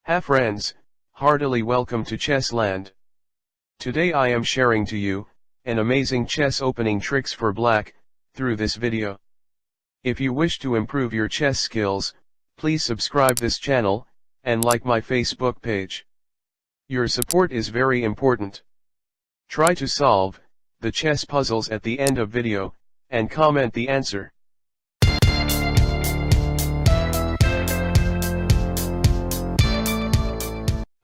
Ha friends, heartily welcome to Chessland. Today I am sharing to you an amazing chess opening tricks for black through this video. If you wish to improve your chess skills, please subscribe this channel and like my Facebook page. Your support is very important. Try to solve the chess puzzles at the end of video and comment the answer.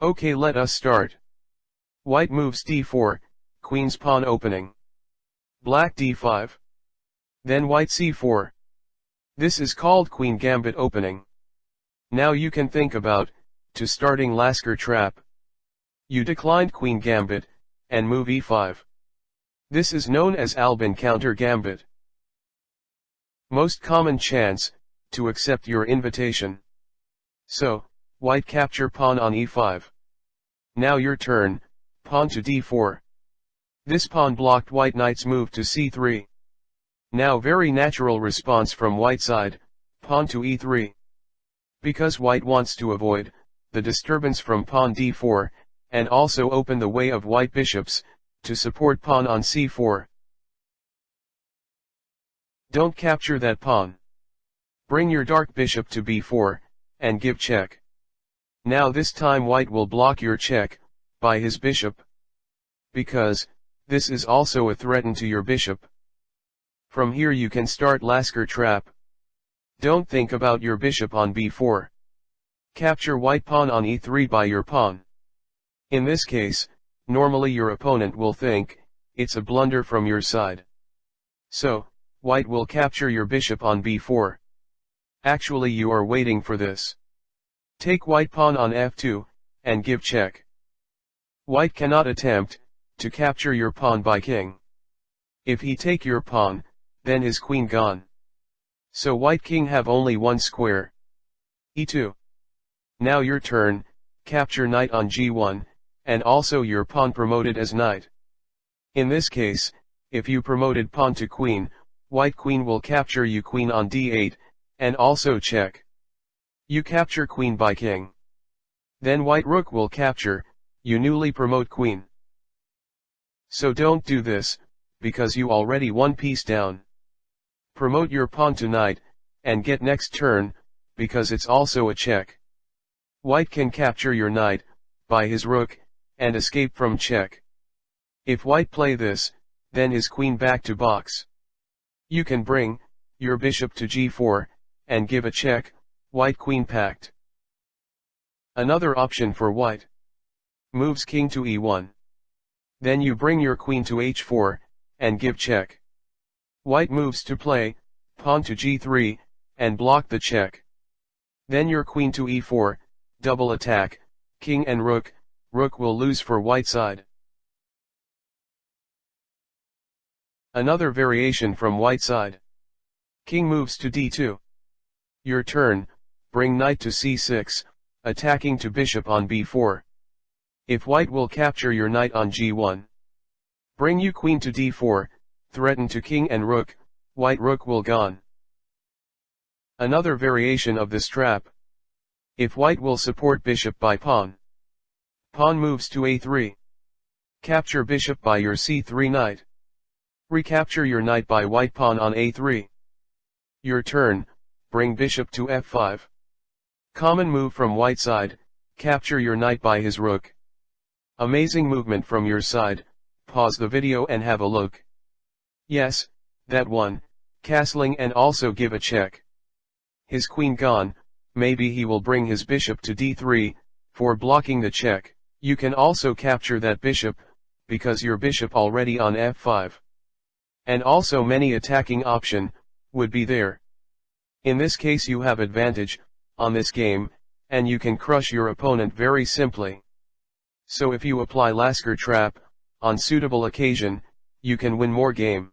Okay, let us start. White moves d4, queen's pawn opening. Black d5. Then white c4. This is called queen gambit opening. Now you can think about to starting Lasker trap. You declined queen gambit and move e5. This is known as Albin counter gambit. Most common chance to accept your invitation. So, white capture pawn on e5. Now your turn, pawn to d4. This pawn blocked white knight's move to c3. Now very natural response from white side, pawn to e3. Because white wants to avoid the disturbance from pawn d4, and also open the way of white bishops, to support pawn on c4. Don't capture that pawn. Bring your dark bishop to b4, and give check. Now this time white will block your check by his bishop. Because this is also a threat to your bishop. From here you can start Lasker trap. Don't think about your bishop on b4. Capture white pawn on e3 by your pawn. In this case, normally your opponent will think it's a blunder from your side. So, white will capture your bishop on b4. Actually you are waiting for this. Take white pawn on f2, and give check. White cannot attempt to capture your pawn by king. If he take your pawn, then his queen gone. So white king have only one square. e2. Now your turn, capture knight on g1, and also your pawn promoted as knight. In this case, if you promoted pawn to queen, white queen will capture you queen on d8, and also check. You capture queen by king. Then white rook will capture, you newly promote queen. So don't do this, because you already one piece down. Promote your pawn to knight, and get next turn, because it's also a check. White can capture your knight, by his rook, and escape from check. If white play this, then his queen back to box. You can bring your bishop to g4, and give a check, white queen packed. Another option for white. Moves king to e1. Then you bring your queen to h4, and give check. White moves to play, pawn to g3, and block the check. Then your queen to e4, double attack, king and rook, rook will lose for white side. Another variation from white side. King moves to d2. Your turn, bring knight to c6, attacking to bishop on b4. If white will capture your knight on g1. Bring you queen to d4, threaten to king and rook, white rook will gone. Another variation of this trap. If white will support bishop by pawn. Pawn moves to a3. Capture bishop by your c3 knight. Recapture your knight by white pawn on a3. Your turn, bring bishop to f5. Common move from white side, capture your knight by his rook. Amazing movement from your side, pause the video and have a look. Yes, that one, castling and also give a check. His queen gone, maybe he will bring his bishop to d3, for blocking the check. You can also capture that bishop, because your bishop already on f5. And also many attacking option, would be there. In this case you have advantage, on this game, and you can crush your opponent very simply. So if you apply Lasker trap, on suitable occasion, you can win more game.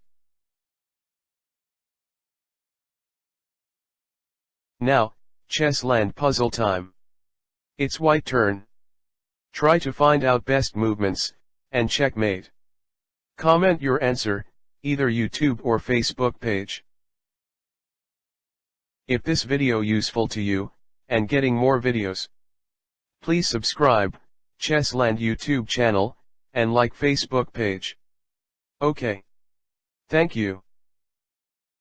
Now, Chessland puzzle time. It's white turn. Try to find out best movements, and checkmate. Comment your answer, either YouTube or Facebook page. If this video useful to you, and getting more videos, Please subscribe, Chessland YouTube channel, and like Facebook page. Okay. Thank you.